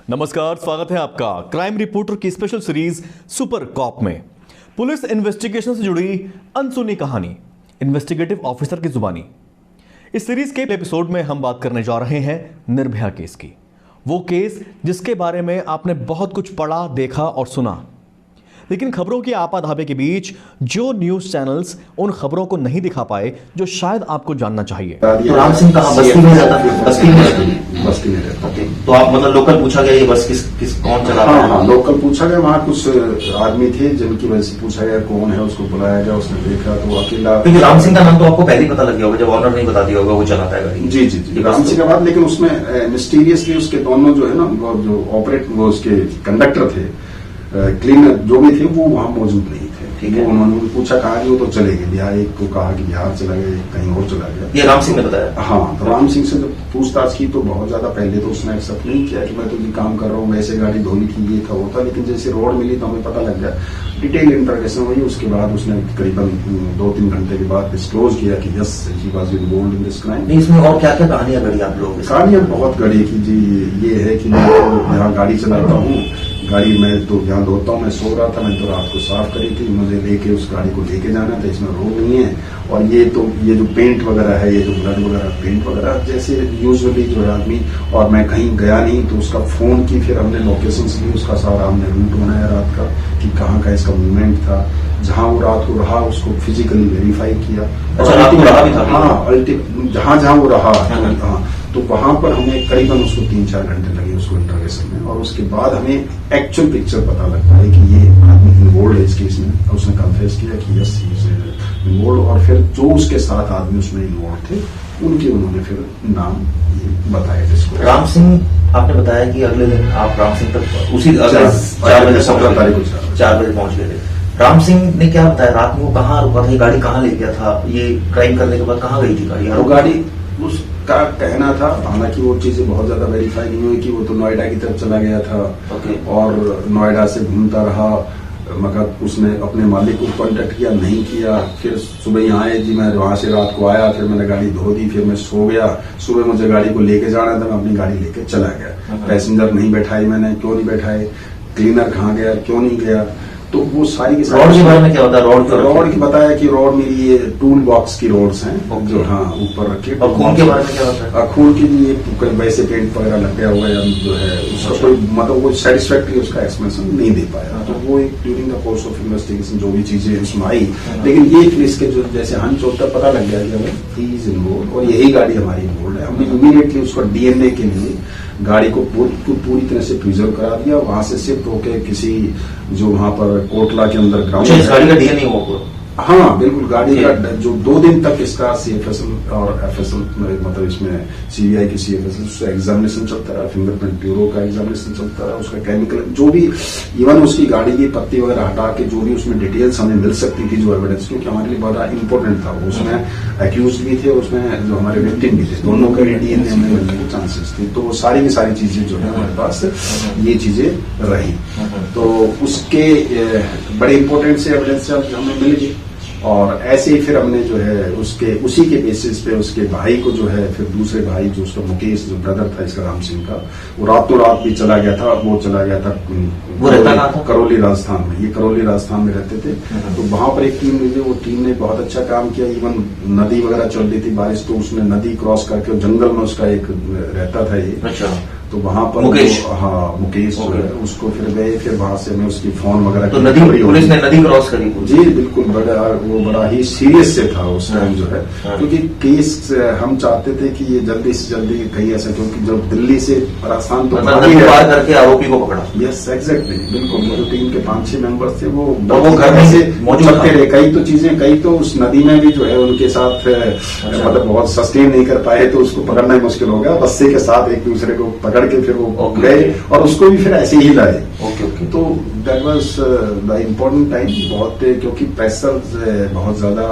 नमस्कार, स्वागत है आपका क्राइम रिपोर्टर की स्पेशल सीरीज सुपर कॉप में। पुलिस इन्वेस्टिगेशन से जुड़ी अनसुनी कहानी, इन्वेस्टिगेटिव ऑफिसर की जुबानी। इस सीरीज के एपिसोड में हम बात करने जा रहे हैं निर्भया केस की। वो केस जिसके बारे में आपने बहुत कुछ पढ़ा, देखा और सुना, लेकिन खबरों की आपाधापी के बीच जो न्यूज चैनल्स उन खबरों को नहीं दिखा पाए जो शायद आपको जानना चाहिए। तो राम सिंह कहाँ बस्ती में रहता है? बस्ती में रहता है। तो आप मतलब लोकल पूछा गया ये बस किस कौन चला रहा है? हाँ, लोकल पूछा गया। वहाँ कुछ आदमी थे जिनकी वजह से पूछा गया कौन है, उसको बुलाया गया, उसने देखा तो अकेला। क्योंकि राम सिंह का नाम तो आपको पहले ही पता लग गया होगा, जब ऑनर नहीं बता दिया होगा वो चलाता है गाड़ी। जी जी जी, राम सिंह के बाद। लेकिन उसमें मिस्टीरियसली उसके दोनों जो है ना, वो जो ऑपरेट वो उसके कंडक्टर थे, क्लीनर जो भी थे, वो वहाँ मौजूद नहीं थे। ठीक है, उन्होंने पूछा कहा कि वो तो चले गए बिहार, एक को कहा कि बिहार चला गया, एक कहीं और चला गया। ये राम सिंह ने बताया? हाँ। तो राम सिंह से जब पूछताछ की तो बहुत ज्यादा पहले तो उसने एक्सेप्ट नहीं किया कि मैं तो ये काम कर रहा हूँ, वैसे गाड़ी धोनी थी, ये था वो था। लेकिन जैसे रोड मिली तो हमें पता लग गया, डिटेल इंटरोगेशन हुई। उसके बाद उसने करीबन 2-3 घंटे के बाद डिस्क्लोज किया कि yes he was involved in this crime. इसमें और क्या क्या कहानियां गढ़ी आप लोगों की? कहानियां बहुत गढ़ी की जी। ये है कि मैं तो यहाँ गाड़ी चलाता हूँ, गाड़ी मैं तो यहाँ धोता हूँ, मैं सो रहा था, मैं तो रात को साफ करी थी, मुझे लेके उस गाड़ी को लेके जाना था, इसमें रोड नहीं है। और ये जो पेंट वगैरह है, ये जो ब्लड वगैरह पेंट वगैरह जैसे यूजुअली जो है आदमी, और मैं कहीं गया नहीं तो उसका फोन की फिर हमने लोकेशन ली, उसका सारा हमने रूट बनाया रात का कि कहाँ का इसका मूवमेंट था। जहाँ वो रात को रहा उसको फिजिकली वेरीफाई किया। अच्छा, रात को रहा भी था? हाँ, जहाँ जहाँ वो रहा। हाँ, तो वहां पर हमें करीबन उसको 3-4 घंटे लगे उसको इंटरोगेशन में। और उसके बाद हमें एक्चुअल पिक्चर पता लगता है कि ये आदमी इन्वॉल्व है इस केस में। उसने कन्फेस किया कि यस ही इज इन्वॉल्व। और फिर जो उसके साथ आदमी उसमें इन्वॉल्व थे उनके उन्होंने फिर नाम बताया जिसको। राम सिंह आपने बताया कि अगले दिन आप राम सिंह तक उसी 4 बजे 17 तारीख को 4 बजे पहुंच गए थे। राम सिंह ने क्या बताया रात में वो कहाँ रुका था, ये गाड़ी कहाँ ले गया था, ये क्राइम करने के बाद कहाँ गई थी गाड़ी? वो गाड़ी उसका कहना था, हालांकि वो चीजें बहुत ज्यादा वेरीफाई नहीं हुई, कि वो तो नोएडा की तरफ चला गया था। और नोएडा से घूमता रहा, मगर उसने अपने मालिक को कांटेक्ट किया नहीं किया। फिर सुबह यहाँ आए जी, मैं वहां से रात को आया, फिर मैंने गाड़ी धो दी, फिर मैं सो गया। सुबह मुझे गाड़ी को लेके जाना था, मैं अपनी गाड़ी लेके चला गया। पैसेंजर नहीं बैठाई मैंने, क्यों नहीं बैठाए, क्लीनर कहाँ गया, क्यों नहीं गया। तो वो सारी की सारी रोड के बारे में क्या होता है? रोड की बताया कि रोड मेरी ये टूल बॉक्स की रोड्स हैं जो हाँ ऊपर रखे। और खून के बारे में क्या होता है? खून के लिए वैसे पेंट वगैरह लग गया होगा, या जो है उसका कोई मतलब वो सेटिस्फैक्ट्री उसका एक्सप्लेनेशन नहीं दे पाया। तो वो एक during the course of investigation जो भी चीजें उसमें आई, लेकिन ये फिर इसके जो जैसे हंच होता है पता लग गया कि हमें ही इज इन्वॉल्व और यही गाड़ी हमारी इन्वॉल्व है। हमने इमीडिएटली उसको डीएनए के लिए गाड़ी को पूरी तरह से प्रिजर्व करा दिया। वहां से शिफ्ट होके किसी जो वहां पर कोटला के अंदर ग्राउंड, इस गाड़ी का डीएनए हुआ? हाँ बिल्कुल, गाड़ी का जो 2 दिन तक इसका सीएफएसएल और एफएसएल मतलब इसमें सीबीआई की सीएफएसएल उसका एग्जामिनेशन चलता रहा, फिंगरप्रिंट ब्यूरो का एग्जामिनेशन चलता रहा, उसका केमिकल जो भी, इवन उसकी गाड़ी की पत्ती वगैरह हटा के जो भी उसमें डिटेल्स हमें मिल सकती थी जो एविडेंस, क्योंकि हमारे लिए बड़ा इंपॉर्टेंट था। उसमें एक्यूज भी थे, उसमें जो हमारे विक्टिम भी थे, दोनों के डीएनए हमें मिलने के चांसेस थे। तो वो सारी की सारी चीजें जो है हमारे पास ये चीजें रही। तो उसके बड़े इंपॉर्टेंट से एविडेंस हमें मिल गए। और ऐसे ही फिर हमने जो है उसी के बेसिस पे उसके भाई को जो है, फिर दूसरे भाई जो उसका मुकेश जो ब्रदर था इसका राम सिंह का, वो रातों रात भी चला गया था। वो चला गया था, वो रहता कहाँ था? करौली राजस्थान में। ये करौली राजस्थान में रहते थे। तो वहां पर एक टीम मिली, वो टीम ने बहुत अच्छा काम किया। इवन नदी वगैरह चल रही थी, बारिश, तो उसने नदी क्रॉस करके जंगल में उसका एक रहता था ये। अच्छा। तो वहां पर मुकेश जो है उसको फिर गए, फिर वहां से हमें उसकी फोन वगैरह तो नदी पुलिस ने नदी क्रॉस करी? जी बिल्कुल, वो बड़ा ही सीरियस से था उस टाइम जो है, क्योंकि केस हम चाहते थे कि ये जल्दी से जल्दी कहीं ऐसा, क्योंकि जब दिल्ली से राजस्थान तो पार करके आरोपी को पकड़ा। यस एग्जैक्टली, बिल्कुल। जो टीम के 5-6 मेंबर्स थे वो घर में से मौजूद थे। कई तो उस नदी में भी जो है उनके साथ मतलब बहुत सस्टेन नहीं कर पाए, तो उसको पकड़ना ही मुश्किल हो गया। बस्से के साथ एक दूसरे को पकड़ के फिर वो गए और उसको भी फिर ऐसे ही लाए। तो that was the important time बहुत, क्योंकि प्रेशर बहुत ज्यादा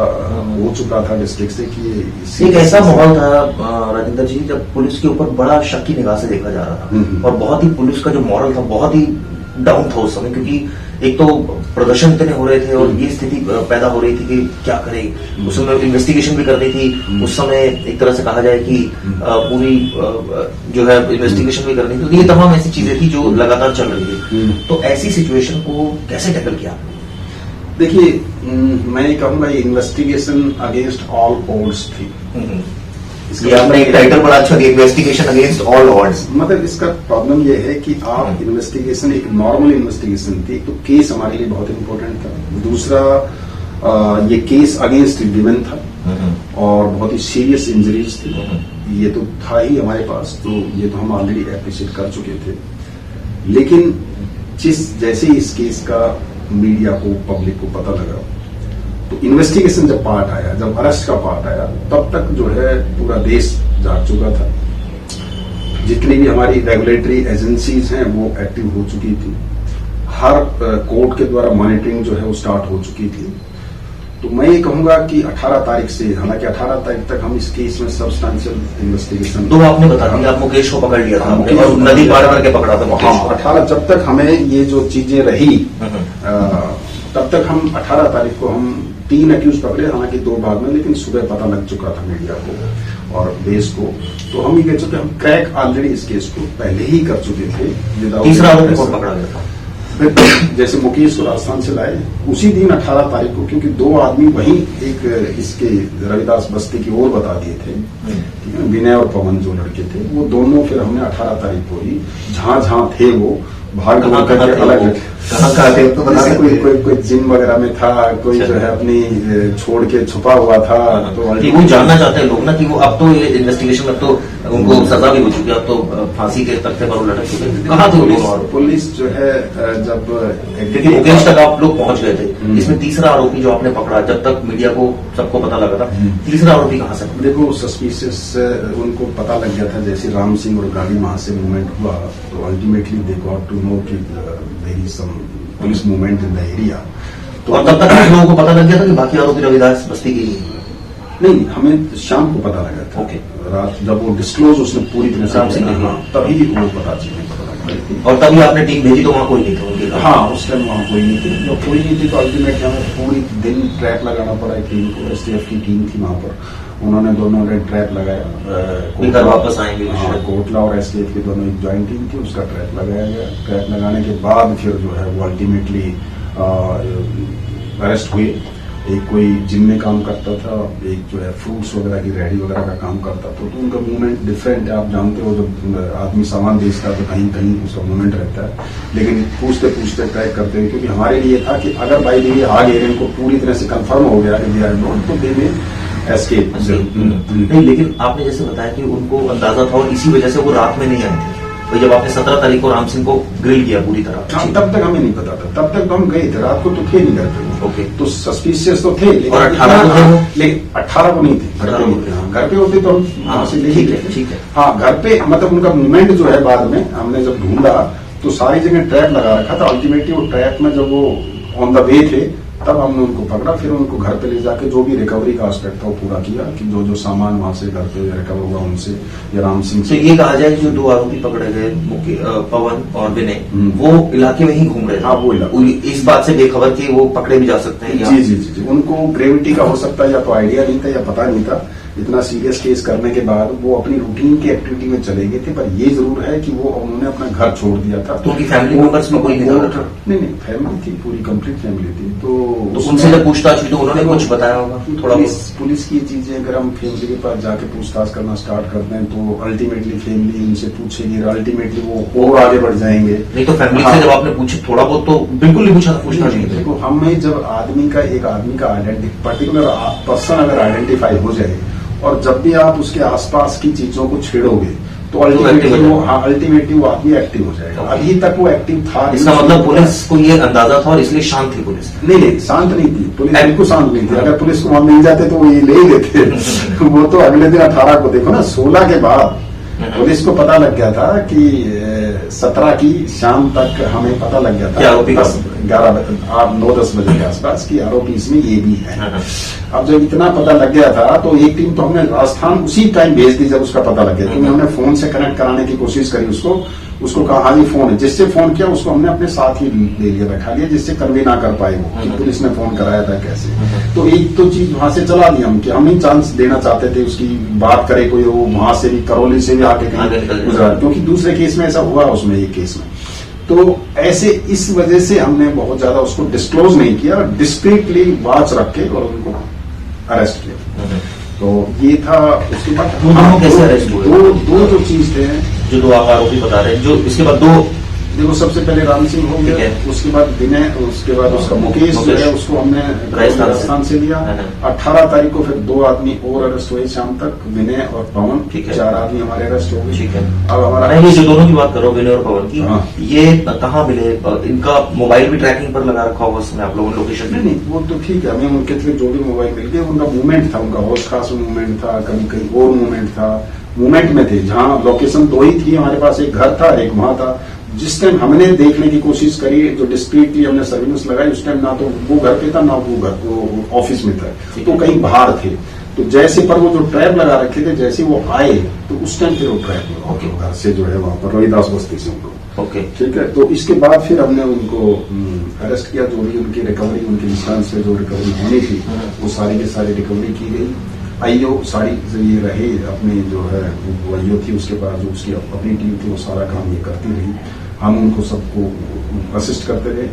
हो चुका था डिस्ट्रिक्ट से कि एक ऐसा माहौल था राजेंद्र जी जब पुलिस के ऊपर बड़ा शक की निगाह से देखा जा रहा था। और बहुत ही पुलिस का जो मॉरल था बहुत ही डाउन था उस समय, क्योंकि एक तो प्रदर्शन इतने हो रहे थे और ये स्थिति पैदा हो रही थी कि क्या करें, उस समय इन्वेस्टिगेशन भी करनी थी, उस समय एक तरह से कहा जाए कि पूरी जो है इन्वेस्टिगेशन भी करनी थी, तो ये तमाम ऐसी चीजें थी जो लगातार चल रही थी। तो ऐसी सिचुएशन को कैसे टैकल किया आपने? देखिए मैं ये कहूंगा ये इन्वेस्टिगेशन अगेंस्ट ऑल ऑड्स थी। ये आपने एक टाइटल बड़ा अच्छा दिया, इन्वेस्टिगेशन अगेंस्ट ऑल ऑड्स। मतलब इसका प्रॉब्लम ये है कि आप इन्वेस्टिगेशन एक नॉर्मल इन्वेस्टिगेशन थी, तो केस हमारे लिए बहुत इंपॉर्टेंट था। दूसरा ये केस अगेंस्ट विमेन था और बहुत ही सीरियस इंजरीज थी, ये तो था ही हमारे पास, तो ये तो हम ऑलरेडी एप्रिशिएट कर चुके थे। लेकिन जैसे इस केस का मीडिया को, पब्लिक को पता लगा, तो इन्वेस्टिगेशन जब पार्ट आया, जब अरेस्ट का पार्ट आया, तब तक जो है पूरा देश जाग चुका था। जितनी भी हमारी रेगुलेटरी एजेंसीज हैं वो एक्टिव हो चुकी थी, हर कोर्ट के द्वारा मॉनिटरिंग जो है वो स्टार्ट हो चुकी थी। तो मैं ये कहूंगा कि 18 तारीख से, हालांकि 18 तारीख तक हम इस केस में सब्सटेंशियल इन्वेस्टिगेशन, तो आपने बता दिया, आप मुकेश को पकड़ लिया था आपने और नदी पार करके पकड़ा था मुकेश को। 18 जब तक हमें ये जो चीजें रही तब तक हम 18 तारीख को हम 3 अक्यूज पकड़े, हालांकि 2 भाग में, लेकिन सुबह पता लग चुका था मीडिया को और देश को। तो हम ये कह चुके, हम क्रैक ऑलरेडी इस केस को पहले ही कर चुके थे। तीसरा आरोपी कौन पकड़ा गया था? जैसे मुकेश को राजस्थान से लाए उसी दिन 18 तारीख को, क्योंकि 2 आदमी वहीं एक इसके रविदास बस्ती की ओर बता दिए थे, ठीक है, विनय और पवन जो लड़के थे, वो दोनों फिर हमने 18 तारीख को ही जहां थे वो भाग करके अलग कहाँ थे तो बता सकते हैं? कोई जिम वगैरह में था, कोई जो है अपनी छोड़ के छुपा हुआ था। तो वो जानना चाहते हैं लोग ना कि वो अब तो ये इन्वेस्टिगेशन, अब तो उनको सजा भी हो चुकी है, अब तो फांसी के तख्ते पर वो लटक चुके हैं। कहाँ थे वो दोनों? पुलिस जो है जब क्योंकि मुकेश तक आप लोग पहुंच गए थे, इसमें तीसरा आरोपी जो आपने पकड़ा, जब तक मीडिया को सबको पता लगा था, तीसरा आरोपी कहाँ से? देखो सस्पिशियस उनको पता लग गया था, जैसे राम सिंह और गाड़ी वहां से मूवमेंट हुआ, तो ultimately they got to know कि there is some police movement in the area. तो और तब तक लोगों को पता लग गया था कि बाकी आरोपी रविदास बस्ती की नहीं, हमें शाम को पता लगा था। ओके। रात जब वो डिस्क्लोज उसने पूरी तरह राम सिंह से, ने, हाँ, तभी वो पता लगा। और तभी आपने टीम भेजी तो वहां कोई नहीं था उनके? हाँ, उस टाइम वहाँ कोई नहीं थी। जब कोई नहीं थी तो अल्टीमेटली हमें पूरी दिन ट्रैप लगाना पड़ा टीम को। एसटीएफ की टीम थी वहां पर, उन्होंने दोनों ने ट्रैप लगाया। वापस आएंगे कोटला और एसटीएफ की दोनों एक ज्वाइंट टीम थी, उसका ट्रैप लगाया गया। ट्रैप लगाने के बाद फिर जो है वो अल्टीमेटली अरेस्ट हुए। एक कोई जिम में काम करता था, एक जो है फ्रूट्स वगैरह की रेडी वगैरह का काम करता था। तो उनका मूवमेंट डिफरेंट है, आप जानते हो, जब आदमी सामान बेचता है तो कहीं कहीं उसका मूवमेंट रहता है। लेकिन पूछते पूछते ट्रैक करते हुए, क्योंकि हमारे लिए था कि अगर बाई दी आ गए, इनको पूरी तरह से कंफर्म हो गया तो दे में एस्केप। नहीं, लेकिन आपने जैसे बताया कि उनको अंदाजा था और इसी वजह से वो रात में नहीं आए थे। तो जब आपने 17 तारीख को राम सिंह को ग्रिल किया पूरी तरह, तब तक हमें नहीं पता था, तब तक तो हम गए थे, रात को तो थे नहीं घर पे। ओके। तो सस्पिशियस तो थे, लेकिन और 18 को थे? लेकिन 18 को नहीं थे, घर पे नहीं थे। घर पे होते तो हम वहां से ले ठीक ही है, ठीक है। हाँ, घर पे मतलब उनका मूवमेंट जो है, बाद में हमने जब ढूंढा तो सारी जगह ट्रैप लगा रखा था। अल्टीमेटली वो ट्रैप में जब वो ऑन द वे थे, तब हमने उनको पकड़ा। फिर उनको घर पे ले जाके जो भी रिकवरी का एस्पेक्ट था वो पूरा किया, कि जो जो सामान वहां से घर पे रिकवर हुआ उनसे, या राम सिंह तो से। ये कहा जाए जो 2 आरोपी पकड़े गए, पवन और विनय, वो इलाके में ही घूम रहे थे? हाँ, वो इलाका। इस बात से बेखबर कि वो पकड़े भी जा सकते हैं? जी जी जी, उनको ग्रेविटी का हो सकता है या तो आइडिया नहीं था या पता नहीं था। इतना सीरियस केस करने के बाद वो अपनी रूटीन की एक्टिविटी में चले गए थे। पर ये जरूर है कि वो उन्होंने अपना घर छोड़ दिया था। तो उनकी फैमिली मेंबर्स में कोई नहीं था? नहीं, फैमिली थी, पूरी कंप्लीट फैमिली थी। तो उनसे जब पूछताछ हुई तो उन्होंने कुछ बताया होगा थोड़ा? पुलिस की चीजें अगर हम फैमिली के पास जाके पूछताछ करना स्टार्ट करते हैं तो अल्टीमेटली फैमिली उनसे पूछेगी, अल्टीमेटली वो और आगे बढ़ जाएंगे। नहीं तो फैमिली से जब आपने पूछे थोड़ा बहुत, तो बिल्कुल नहीं पूछा, पूछना चाहिए। देखो, हमें जब एक आदमी का पर्टिकुलर पर्सन अगर आइडेंटिफाई हो जाए, और जब भी आप उसके आसपास की चीजों को छेड़ोगे, तो अल्टीमेटली वो आदमी एक्टिव हो जाएगा। अभी तक वो एक्टिव था। इसका मतलब पुलिस को ये अंदाजा था और इसलिए शांत थी पुलिस? नहीं, शांत नहीं थी पुलिस, बिल्कुल शांत नहीं थी। अगर पुलिस को वहां मिल जाते तो वो ये ले ही लेते। वो तो अगले दिन 18 को, देखो ना, 16 के बाद पुलिस को पता लग गया था कि 17 की शाम तक हमें पता लग गया था। आरोपी 9-10 बजे के आसपास कि आरोपी इसमें ये भी है। अब जब इतना पता लग गया था तो एक टीम तो हमने राजस्थान उसी टाइम भेज दी जब उसका पता लग गया, क्योंकि हमने फोन से कनेक्ट कराने की कोशिश करी उसको कहा हाँ जी फोन है, जिससे फोन किया उसको हमने अपने साथ ही ले लिया, बैठा लिया, जिससे कन्वे ना कर पाए वो कि पुलिस ने फोन कराया था कैसे। तो एक तो चीज वहां से चला दी हम कि हम नहीं चांस देना चाहते थे उसकी बात करे कोई, वो वहां से भी करौली से भी आके कहीं गुजरा, क्योंकि दूसरे केस में ऐसा हुआ उसमें एक केस में। तो ऐसे इस वजह से हमने बहुत ज्यादा उसको डिस्क्लोज नहीं किया, डिस्क्रीटली वॉच रख के और उनको अरेस्ट किया। तो ये था। उसके बाद दोनों कैसे अरेस्ट हुए? दो जो चीज थे जो दो आरोपी बता रहे हैं, जो इसके बाद दो, देखो सबसे पहले राम सिंह हो गया, उसके बाद विनय, उसके बाद उसका मुकेश जो है उसको हमने राजस्थान से लिया। 18 तारीख को फिर 2 आदमी और अरेस्ट हुए शाम तक, विनय और पवन, 4 आदमी हमारे अरेस्ट हो गए। ठीक है। अब हमारा ये जो दोनों की बात करो विनय और पवन की, ये कहाँ मिले? इनका मोबाइल भी ट्रैकिंग पर लगा रखा होगा उसमें आप लोगों ने लोकेशन? नहीं, वो तो ठीक है, हमें उनके थे जो भी मोबाइल मिल गए, उनका मूवमेंट था, उनका होश खास मूवमेंट था, कभी कहीं और मूवमेंट था, मूवमेंट में थे। जहाँ लोकेशन 2 ही थी हमारे पास, एक घर था एक वहां था। जिस टाइम हमने देखने की कोशिश करी, जो डिस्क्रीटली हमने सर्विलेंस लगाई, उस टाइम ना तो वो घर पे था ना वो ऑफिस में था, तो कहीं बाहर थे। तो जैसे पर वो जो ट्रैप लगा रखे थे, जैसे वो आए तो उस टाइम फिर वो ट्रैप घर से जो है वहां पर रोहिदास बस्ती से उनको, ओके ठीक है। तो इसके बाद फिर हमने उनको अरेस्ट किया, जो भी उनकी रिकवरी, उनके इंस्टांस से जो रिकवरी होनी थी वो सारी की सारी रिकवरी की गई। आईओ सारी ये रहे अपनी जो है वो आईओ थी, उसके बाद जो उसकी अपनी टीम थी वो सारा काम ये करती रही, हम उनको सबको असिस्ट करते रहे।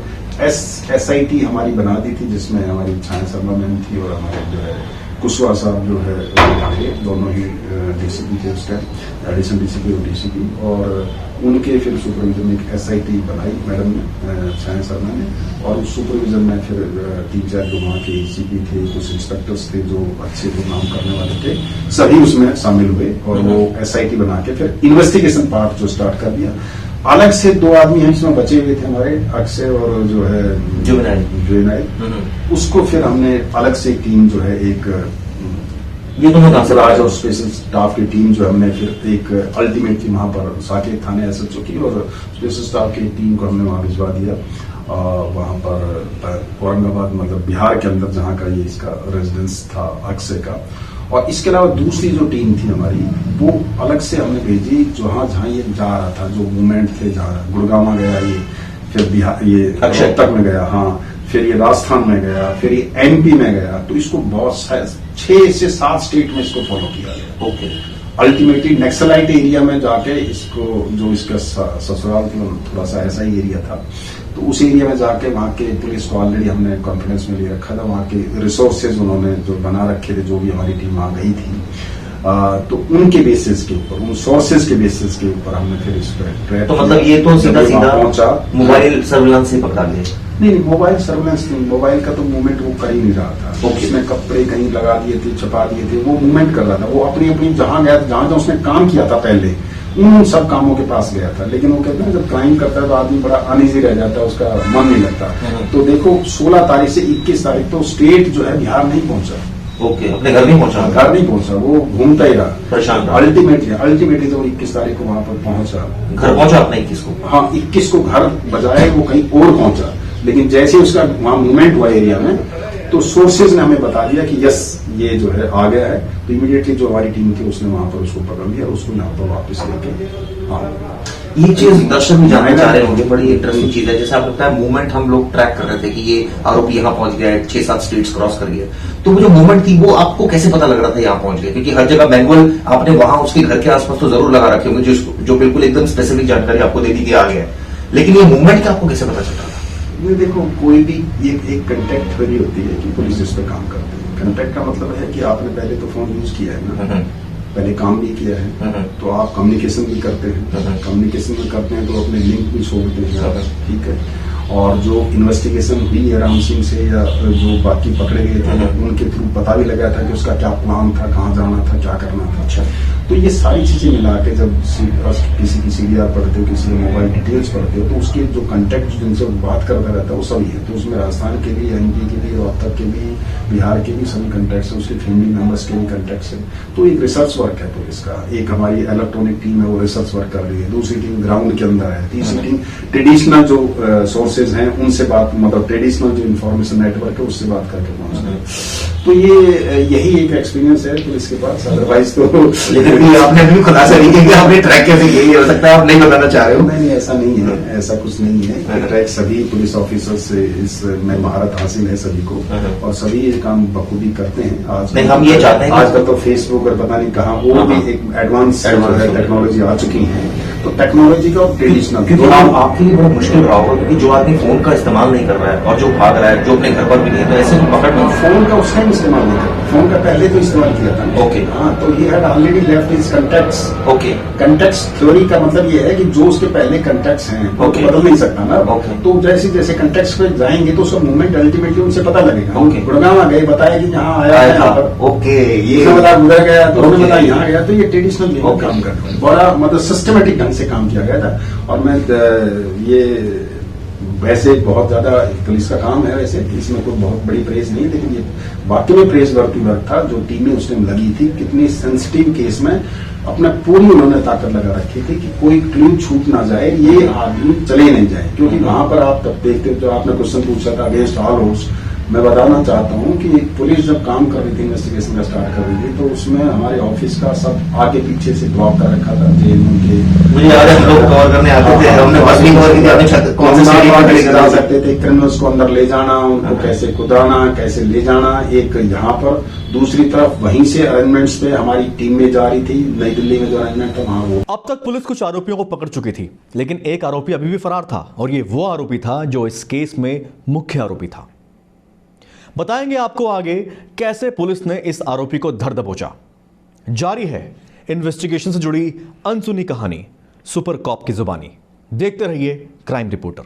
SIT हमारी बना दी थी, जिसमें हमारी छाया शर्मा मैम थी और हमारे जो है कुशवाहा साहब जो है थे, दोनों ही DCP थे उस टाइम, एडिशनल DCP और DCP, और उनके फिर सुपरविजन में एक SIT बनाई मैडम ने, छाया शर्मा ने, और उस सुपरविजन में फिर 3-4 जो वहाँ के ECP थे, कुछ इंस्पेक्टर्स थे जो अच्छे जो काम करने वाले थे, सभी उसमें शामिल हुए और वो SIT बना के फिर इन्वेस्टिगेशन पार्ट जो स्टार्ट कर दिया। अलग से 2 आदमी हैं इसमें बचे हुए थे हमारे, अक्षय और जो है जुवेनाइल, उसको फिर हमने अलग से टीम जो है एक ये दोनों राज और स्पेशल स्टाफ की टीम जो हमने फिर एक अल्टीमेट थी वहां पर साकेत थाने SHO की, और स्पेशल स्टाफ की टीम को हमने वहां भिजवा दिया वहां पर औरंगाबाद, मतलब बिहार के अंदर जहां का ये इसका रेजिडेंस था अक्षय का। और इसके अलावा दूसरी जो टीम थी हमारी वो अलग से हमने भेजी, जहां ये जा रहा था, जो मूवमेंट थे, जहां गुड़गांव गया ये, फिर बिहार ये रोहतक में गया, हाँ, फिर ये राजस्थान में गया, फिर ये MP में गया। तो इसको बहुत 6 से 7 स्टेट में इसको फॉलो किया गया। ओके। अल्टीमेटली नक्सलाइट एरिया में जाके इसको, जो इसका ससुराल थोड़ा सा ऐसा ही एरिया था, तो उस एरिया में जाके वहाँ के पुलिस को ऑलरेडी हमने कॉन्फिडेंस में ले रखा था, वहाँ के रिसोर्सेज उन्होंने जो बना रखे थे, जो भी हमारी टीम वहाँ गई थी, तो उनके बेसिस के ऊपर, उन सोर्सेज के बेसिस के ऊपर हमने फिर इस पर तो मतलब ये तो सीधा पहुंचा, मोबाइल सर्विलांस से पकड़ा लिया? नहीं, मोबाइल सर्विलेंस नहीं, मोबाइल का तो मूवमेंट वो कर ही नहीं रहा था। उसने कपड़े कहीं लगा दिए थे, छपा दिए थे, वो मूवमेंट कर रहा था, वो अपनी अपनी जहां गया, जहां जहां उसने काम किया था पहले, उन सब कामों के पास गया था। लेकिन वो कहते हैं जब क्राइम करता है तो आदमी बड़ा अनइजी रह जाता है, उसका मन नहीं लगता। तो देखो 16 तारीख से 21 तारीख तो स्टेट जो है बिहार नहीं पहुंचा। ओके, अपने घर नहीं पहुंचा? घर नहीं पहुंचा, वो घूमता ही रहा, परेशान। अल्टीमेटली जब 21 तारीख को वहां पर पहुंचा, घर पहुंचा अपने 21 को? हाँ, 21 को घर बजाय वो कहीं और पहुंचा। लेकिन जैसे उसका वहां मूवमेंट हुआ एरिया में, तो सोर्सेज ने हमें बता दिया कि यस ये जो है आ गया है। तो इमीडिएटली जो हमारी टीम थी उसने वहां पर उसको पकड़ लिया और उसको यहाँ पर वापस लेके, हाँ। ये चीज दर्शक भी जानना चाह रहे होंगे, बड़ी इंटरेस्टिंग चीज है। जैसे आपको पता है मूवमेंट हम लोग ट्रैक कर रहे थे कि ये आरोपी यहाँ पहुंच गया है, 6-7 स्टेट्स क्रॉस कर गया, तो वो जो मूवमेंट थी वो आपको कैसे पता लग रहा था यहाँ पहुंच गया? क्योंकि हर जगह मैनुअल आपने वहां उसके घर के आसपास तो जरूर लगा रखे होंगे, जो बिल्कुल एकदम स्पेसिफिक जानकारी आपको दे दी कि आ गया, लेकिन ये मूवमेंट का आपको कैसे पता चल रहा था? ये देखो, कोई भी एक कंटेक्ट थ्योरी होती है कि पुलिस इस पर काम करती है। कंटेक्ट का मतलब है कि आपने पहले तो फोन यूज किया है ना, पहले काम भी किया है, तो आप कम्युनिकेशन भी करते हैं, कम्युनिकेशन भी करते हैं तो अपने लिंक भी छोड़ते हैं, ठीक है। और जो इन्वेस्टिगेशन हुई है राम सिंह से या जो बाकी पकड़े गए थे उनके थ्रू पता भी लगा था कि उसका क्या प्लान था, कहाँ जाना था, क्या करना था। अच्छा, तो ये सारी चीजें मिला के जब किसी की CDR पढ़ते हो, किसी की मोबाइल डिटेल्स पढ़ते हो, तो उसके जो कंटेक्ट जिनसे बात करता रहता है वो सभी है। तो उसमें राजस्थान के भी, MP के भी, रोहतक के भी, बिहार के भी सभी कंटेक्ट्स है, उसके फैमिली मेंबर्स के भी कंटेक्ट्स है। तो एक रिसर्च वर्क है पुलिस का। एक हमारी इलेक्ट्रॉनिक टीम है, वो रिसर्च वर्क कर रही है। दूसरी टीम ग्राउंड के अंदर है। तीसरी टीम ट्रेडिशनल जो सोर्सेज हैं उनसे बात, मतलब ट्रेडिशनल जो इन्फॉर्मेशन नेटवर्क है उससे बात करके पहुंचना है। तो ये यही एक एक्सपीरियंस है पुलिस के पास। अदरवाइज तो लेकिन भी आपने भी खुलासा नहीं किया कि आपने ट्रैक कैसे किया, ये हो सकता है आप नहीं बताना चाह रहे हो। नहीं, ऐसा नहीं है, ऐसा कुछ नहीं है। ट्रैक सभी पुलिस ऑफिसर से इसमें महारत हासिल है सभी को, और सभी ये काम बखूबी करते हैं। आज नहीं, हम ये चाहते हैं आजकल तो फेसबुक और पता नहीं कहाँ वो भी एक एडवांस टेक्नोलॉजी आ चुकी है। तो टेक्नोलॉजी का और ट्रेडिशनल, क्योंकि आपके लिए बड़ा मुश्किल रहा होगा, क्योंकि जो आदमी फोन का इस्तेमाल नहीं कर रहा है और जो भाग रहा है, जो अपने घर पर भी नहीं है, तो ऐसे में पकड़ना। फोन का उस टाइम इस्तेमाल नहीं करता, फोन का पहले तो इस्तेमाल किया था। ओके, हाँ, तो he had already left his contacts. Okay, contacts theory का मतलब ये है कि जो उसके पहले कॉन्टैक्ट्स हैं वो ओके, बदल नहीं सकता ना। ओके, तो जैसे जैसे कॉन्टैक्ट्स पे जाएंगे तो सब मूवमेंट अल्टीमेटली उनसे पता लगेगा। ओके, गुड़गांव आ गए, बताया कि यहाँ आया था, ओके, ये बता उधर गया, तो उसने ओके, बताया यहाँ गया। तो ये ट्रेडिशनल काम कर रहा है, बड़ा मतलब सिस्टमेटिक ढंग से काम किया गया था। और मैं ये वैसे बहुत ज्यादा पुलिस का काम है, वैसे इसमें कोई बहुत बड़ी प्रेस नहीं, लेकिन ये वाकई में प्रेस वर्क था। जो टीमें उस टाइम लगी थी, कितनी सेंसिटिव केस में अपना पूरी उन्होंने ताकत लगा रखी थी कि कोई क्लू छूट ना जाए, ये आदमी चले नहीं जाए। क्योंकि वहां पर आप तब देखते, जो आपने क्वेश्चन पूछा था अगेंस्ट ऑल होप्स, मैं बताना चाहता हूं कि पुलिस जब काम कर रही थी, इन्वेस्टिगेशन का स्टार्ट कर रही थी, तो उसमें हमारे ऑफिस का सब आगे पीछे से ब्लॉक कर रखा था। जेएनयू के मुझे याद है हम लोग कवर करने आते थे, हमने बस भी कवर की थी, आपने छत कौन से सीढ़ी पर खड़े जा कर सकते थे, क्रिमिनल्स को अंदर ले जाना, उनको कैसे कुदाना, कैसे ले जाना, एक यहाँ पर, दूसरी तरफ वहीं से अरेंजमेंट्स पे हमारी टीम में जा रही थी। नई दिल्ली में जो अरेंजमेंट था वहां वो। अब तक पुलिस कुछ आरोपियों को पकड़ चुकी थी, लेकिन एक आरोपी अभी भी फरार था, और ये वो आरोपी था जो इस केस में मुख्य आरोपी था। बताएंगे आपको आगे कैसे पुलिस ने इस आरोपी को धर दबोचा। जारी है इन्वेस्टिगेशन से जुड़ी अनसुनी कहानी सुपर कॉप की जुबानी। देखते रहिए क्राइम रिपोर्टर।